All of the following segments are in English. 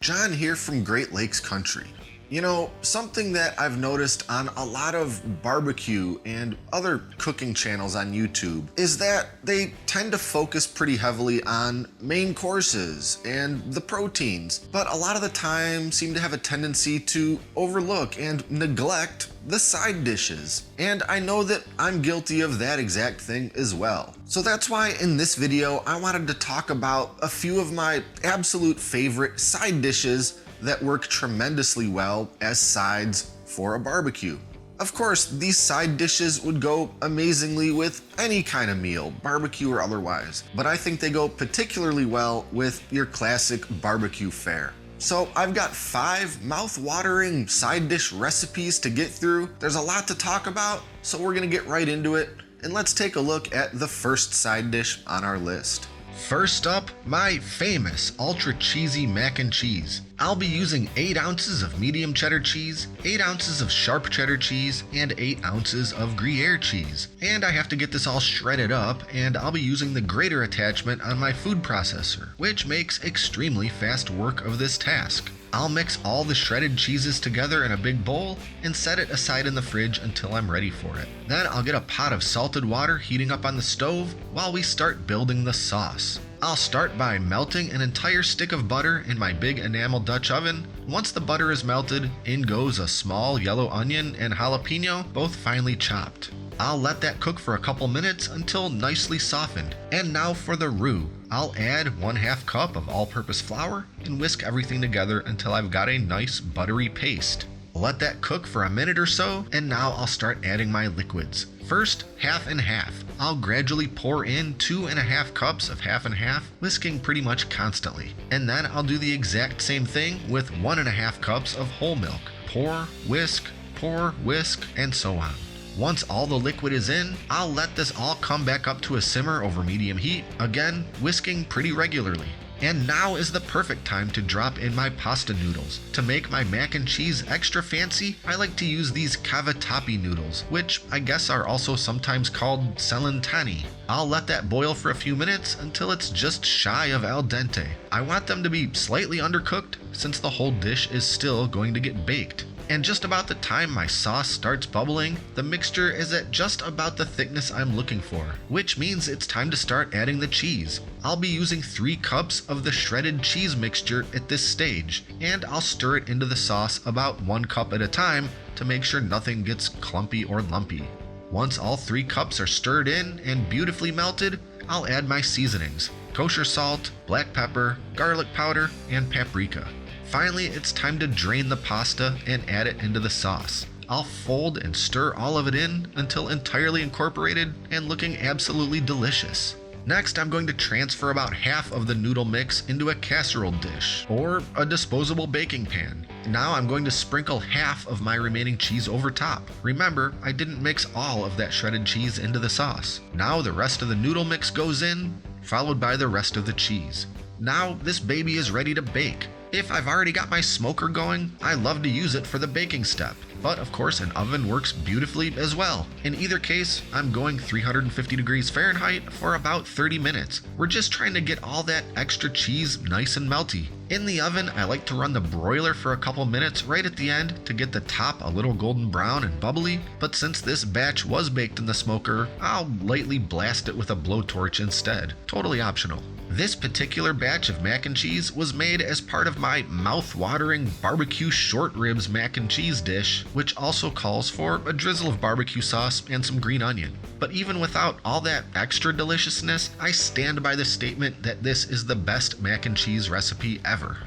John here from Great Lakes Country. You know, something that I've noticed on a lot of barbecue and other cooking channels on YouTube is that they tend to focus pretty heavily on main courses and the proteins, but a lot of the time seem to have a tendency to overlook and neglect the side dishes. And I know that I'm guilty of that exact thing as well. So that's why in this video, I wanted to talk about a few of my absolute favorite side dishes that work tremendously well as sides for a barbecue. Of course, these side dishes would go amazingly with any kind of meal, barbecue or otherwise, but I think they go particularly well with your classic barbecue fare. So I've got 5 mouth-watering side dish recipes to get through. There's a lot to talk about, so we're gonna get right into it, and let's take a look at the first side dish on our list. First up, my famous ultra cheesy mac and cheese. I'll be using 8 ounces of medium cheddar cheese, 8 ounces of sharp cheddar cheese, and 8 ounces of Gruyere cheese. And I have to get this all shredded up, and I'll be using the grater attachment on my food processor, which makes extremely fast work of this task. I'll mix all the shredded cheeses together in a big bowl and set it aside in the fridge until I'm ready for it. Then I'll get a pot of salted water heating up on the stove while we start building the sauce. I'll start by melting an entire stick of butter in my big enamel Dutch oven. Once the butter is melted, in goes a small yellow onion and jalapeno, both finely chopped. I'll let that cook for a couple minutes until nicely softened. And now for the roux. I'll add 1/2 cup of all-purpose flour and whisk everything together until I've got a nice buttery paste. Let that cook for a minute or so, and now I'll start adding my liquids. First, half and half. I'll gradually pour in 2.5 cups of half and half, whisking pretty much constantly. And then I'll do the exact same thing with 1.5 cups of whole milk. Pour, whisk, and so on. Once all the liquid is in, I'll let this all come back up to a simmer over medium heat, again, whisking pretty regularly. And now is the perfect time to drop in my pasta noodles. To make my mac and cheese extra fancy, I like to use these cavatappi noodles, which I guess are also sometimes called celentani. I'll let that boil for a few minutes until it's just shy of al dente. I want them to be slightly undercooked since the whole dish is still going to get baked. And just about the time my sauce starts bubbling, the mixture is at just about the thickness I'm looking for, which means it's time to start adding the cheese. I'll be using 3 cups of the shredded cheese mixture at this stage, and I'll stir it into the sauce about 1 cup at a time to make sure nothing gets clumpy or lumpy. Once all 3 cups are stirred in and beautifully melted, I'll add my seasonings: kosher salt, black pepper, garlic powder, and paprika. Finally, it's time to drain the pasta and add it into the sauce. I'll fold and stir all of it in until entirely incorporated and looking absolutely delicious. Next, I'm going to transfer about half of the noodle mix into a casserole dish or a disposable baking pan. Now I'm going to sprinkle half of my remaining cheese over top. Remember, I didn't mix all of that shredded cheese into the sauce. Now the rest of the noodle mix goes in, followed by the rest of the cheese. Now this baby is ready to bake. If I've already got my smoker going, I love to use it for the baking step, but of course an oven works beautifully as well. In either case, I'm going 350 degrees Fahrenheit for about 30 minutes. We're just trying to get all that extra cheese nice and melty. In the oven, I like to run the broiler for a couple minutes right at the end to get the top a little golden brown and bubbly, but since this batch was baked in the smoker, I'll lightly blast it with a blowtorch instead. Totally optional. This particular batch of mac and cheese was made as part of my mouth-watering barbecue short ribs mac and cheese dish, which also calls for a drizzle of barbecue sauce and some green onion. But even without all that extra deliciousness, I stand by the statement that this is the best mac and cheese recipe ever.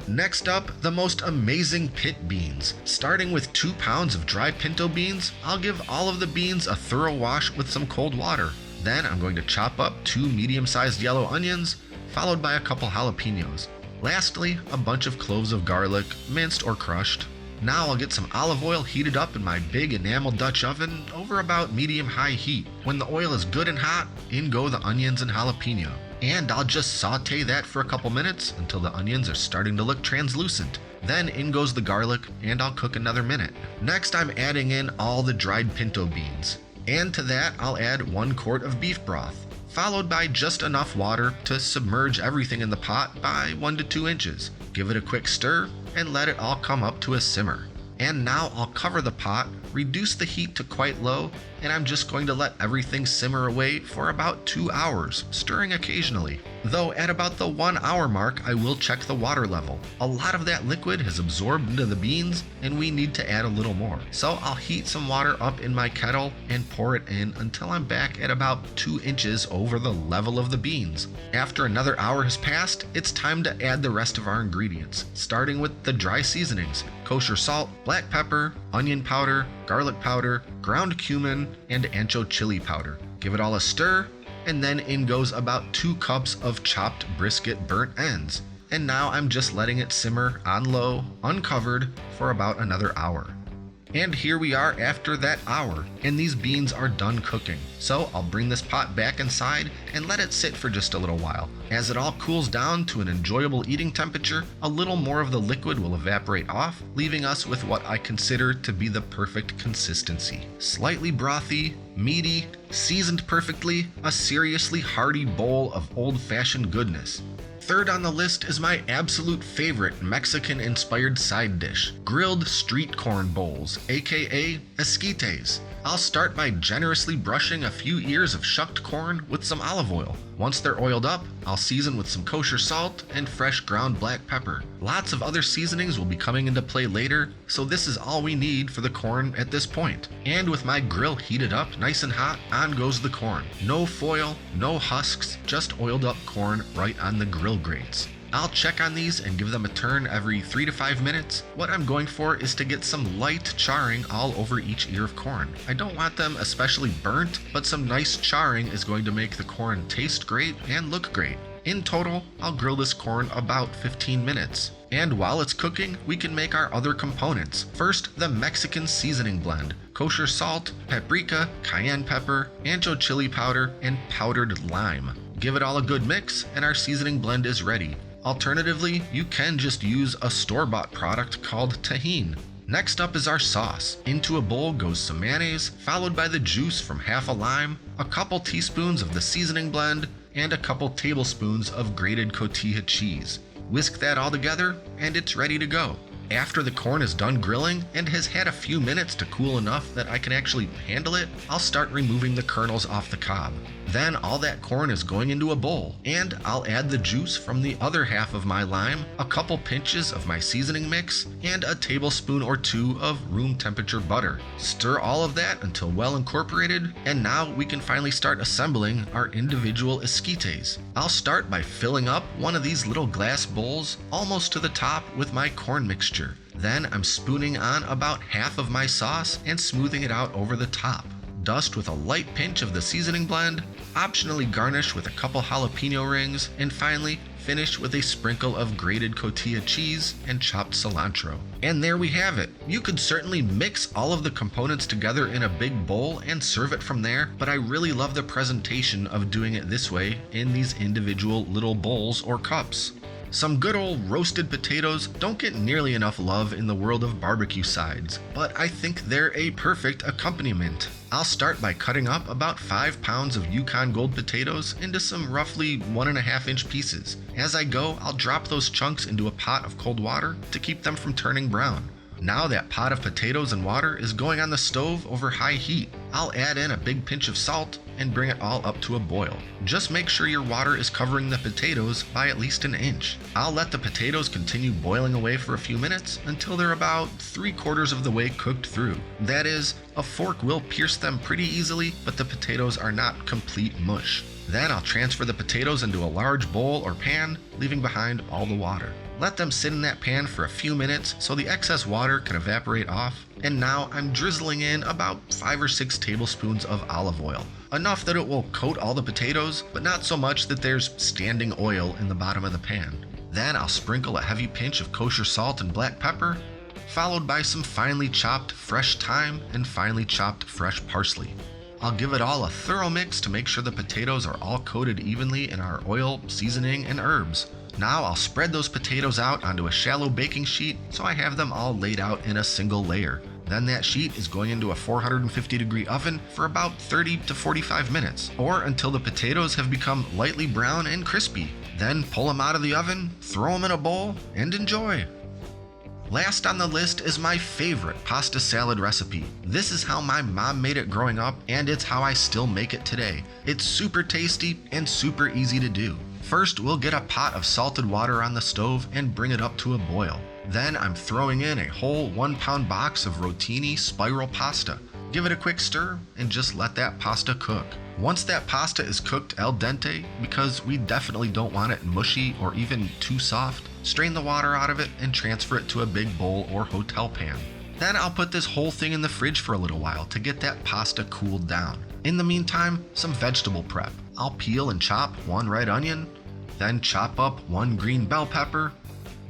Next up, the most amazing pit beans. Starting with 2 pounds of dry pinto beans, I'll give all of the beans a thorough wash with some cold water. Then I'm going to chop up 2 medium-sized yellow onions, followed by a couple jalapenos. Lastly, a bunch of cloves of garlic, minced or crushed. Now I'll get some olive oil heated up in my big enamel Dutch oven over about medium-high heat. When the oil is good and hot, in go the onions and jalapeno. And I'll just saute that for a couple minutes until the onions are starting to look translucent. Then in goes the garlic, and I'll cook another minute. Next, I'm adding in all the dried pinto beans. And to that, I'll add 1 quart of beef broth, followed by just enough water to submerge everything in the pot by 1 to 2 inches. give it a quick stir, and let it all come up to a simmer. And now I'll cover the pot, reduce the heat to quite low, and I'm just going to let everything simmer away for about 2 hours, stirring occasionally. Though at about the 1 hour mark, I will check the water level. A lot of that liquid has absorbed into the beans, and we need to add a little more. So I'll heat some water up in my kettle and pour it in until I'm back at about 2 inches over the level of the beans. After another hour has passed, it's time to add the rest of our ingredients, starting with the dry seasonings: kosher salt, black pepper, onion powder, garlic powder, ground cumin, and ancho chili powder. Give it all a stir, and then in goes about 2 cups of chopped brisket burnt ends. And now I'm just letting it simmer on low, uncovered, for about another hour. And here we are after that hour, and these beans are done cooking. So I'll bring this pot back inside and let it sit for just a little while. As it all cools down to an enjoyable eating temperature, a little more of the liquid will evaporate off, leaving us with what I consider to be the perfect consistency. Slightly brothy, meaty, seasoned perfectly, a seriously hearty bowl of old-fashioned goodness. Third on the list is my absolute favorite Mexican-inspired side dish, grilled street corn bowls, aka Esquites. I'll start by generously brushing a few ears of shucked corn with some olive oil. Once they're oiled up, I'll season with some kosher salt and fresh ground black pepper. Lots of other seasonings will be coming into play later, so this is all we need for the corn at this point. And with my grill heated up nice and hot, on goes the corn. No foil, no husks, just oiled up corn right on the grill grates. I'll check on these and give them a turn every 3 to 5 minutes. What I'm going for is to get some light charring all over each ear of corn. I don't want them especially burnt, but some nice charring is going to make the corn taste great and look great. In total, I'll grill this corn about 15 minutes. And while it's cooking, we can make our other components. First, the Mexican seasoning blend: kosher salt, paprika, cayenne pepper, ancho chili powder, and powdered lime. Give it all a good mix, and our seasoning blend is ready. Alternatively, you can just use a store-bought product called tahini. Next up is our sauce. Into a bowl goes some mayonnaise, followed by the juice from half a lime, a couple teaspoons of the seasoning blend, and a couple tablespoons of grated cotija cheese. Whisk that all together, and it's ready to go. After the corn is done grilling and has had a few minutes to cool enough that I can actually handle it, I'll start removing the kernels off the cob. Then all that corn is going into a bowl, and I'll add the juice from the other half of my lime, a couple pinches of my seasoning mix, and a tablespoon or 2 of room temperature butter. Stir all of that until well incorporated, and now we can finally start assembling our individual esquites. I'll start by filling up one of these little glass bowls almost to the top with my corn mixture. Then I'm spooning on about half of my sauce and smoothing it out over the top. Dust with a light pinch of the seasoning blend, optionally garnish with a couple jalapeno rings, and finally finish with a sprinkle of grated cotija cheese and chopped cilantro. And there we have it. You could certainly mix all of the components together in a big bowl and serve it from there, but I really love the presentation of doing it this way in these individual little bowls or cups. Some good old roasted potatoes don't get nearly enough love in the world of barbecue sides, but I think they're a perfect accompaniment. I'll start by cutting up about 5 pounds of Yukon Gold potatoes into some roughly 1.5 inch pieces. As I go, I'll drop those chunks into a pot of cold water to keep them from turning brown. Now that pot of potatoes and water is going on the stove over high heat. I'll add in a big pinch of salt and bring it all up to a boil. Just make sure your water is covering the potatoes by at least 1 inch. I'll let the potatoes continue boiling away for a few minutes until they're about 3/4 of the way cooked through. That is, a fork will pierce them pretty easily, but the potatoes are not complete mush. Then I'll transfer the potatoes into a large bowl or pan, leaving behind all the water. Let them sit in that pan for a few minutes so the excess water can evaporate off. And now I'm drizzling in about 5 or 6 tablespoons of olive oil. Enough that it will coat all the potatoes, but not so much that there's standing oil in the bottom of the pan. Then I'll sprinkle a heavy pinch of kosher salt and black pepper, followed by some finely chopped fresh thyme and finely chopped fresh parsley. I'll give it all a thorough mix to make sure the potatoes are all coated evenly in our oil, seasoning, and herbs. Now I'll spread those potatoes out onto a shallow baking sheet so I have them all laid out in a single layer. Then that sheet is going into a 450-degree oven for about 30 to 45 minutes, or until the potatoes have become lightly brown and crispy. Then pull them out of the oven, throw them in a bowl, and enjoy. Last on the list is my favorite pasta salad recipe. This is how my mom made it growing up, and it's how I still make it today. It's super tasty and super easy to do. First, we'll get a pot of salted water on the stove and bring it up to a boil. Then I'm throwing in a whole 1-pound box of rotini spiral pasta. Give it a quick stir and just let that pasta cook. Once that pasta is cooked al dente, because we definitely don't want it mushy or even too soft, strain the water out of it and transfer it to a big bowl or hotel pan. Then I'll put this whole thing in the fridge for a little while to get that pasta cooled down. In the meantime, some vegetable prep. I'll peel and chop 1 red onion, then chop up 1 green bell pepper,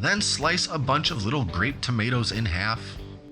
then slice a bunch of little grape tomatoes in half,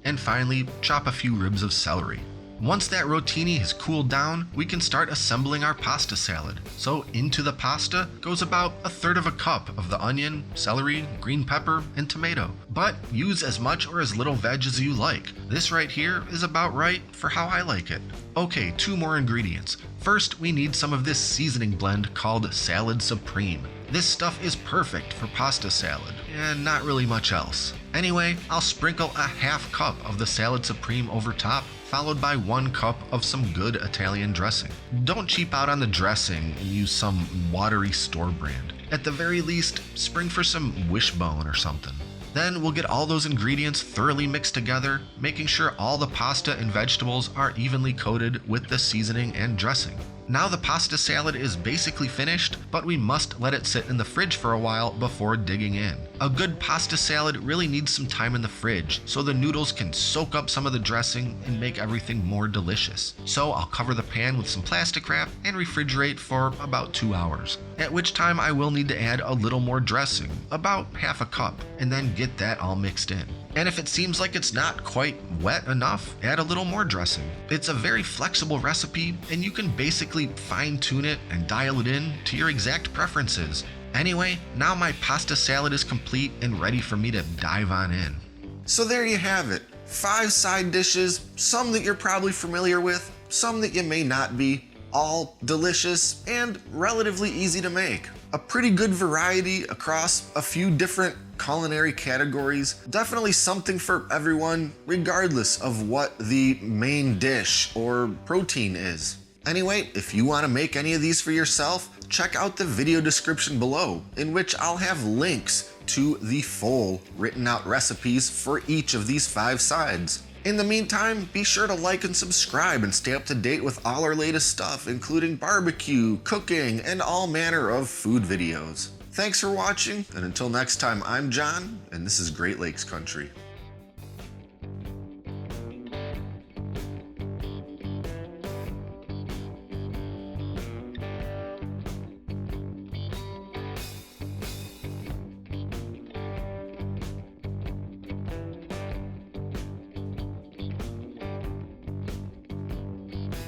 and finally chop a few ribs of celery. Once that rotini has cooled down, we can start assembling our pasta salad. So into the pasta goes about 1/3 cup of the onion, celery, green pepper, and tomato. But use as much or as little veg as you like. This right here is about right for how I like it. Okay, 2 more ingredients. First, we need some of this seasoning blend called Salad Supreme. This stuff is perfect for pasta salad, and not really much else. Anyway, I'll sprinkle a 1/2 cup of the Salad Supreme over top, followed by 1 cup of some good Italian dressing. Don't cheap out on the dressing and use some watery store brand. At the very least, spring for some Wishbone or something. Then we'll get all those ingredients thoroughly mixed together, making sure all the pasta and vegetables are evenly coated with the seasoning and dressing. Now the pasta salad is basically finished, but we must let it sit in the fridge for a while before digging in. A good pasta salad really needs some time in the fridge, so the noodles can soak up some of the dressing and make everything more delicious. So I'll cover the pan with some plastic wrap and refrigerate for about 2 hours. At which time I will need to add a little more dressing, about 1/2 cup, and then get that all mixed in. And if it seems like it's not quite wet enough, add a little more dressing. It's a very flexible recipe, and you can basically fine-tune it and dial it in to your exact preferences. Anyway, now my pasta salad is complete and ready for me to dive on in. So there you have it. 5 side dishes, some that you're probably familiar with, some that you may not be, all delicious and relatively easy to make. A pretty good variety across a few different culinary categories. Definitely something for everyone, regardless of what the main dish or protein is. Anyway, if you want to make any of these for yourself, check out the video description below, in which I'll have links to the full written out recipes for each of these 5 sides. In the meantime, be sure to like and subscribe and stay up to date with all our latest stuff, including barbecue, cooking, and all manner of food videos. Thanks for watching, and until next time, I'm John, and this is Great Lakes Country.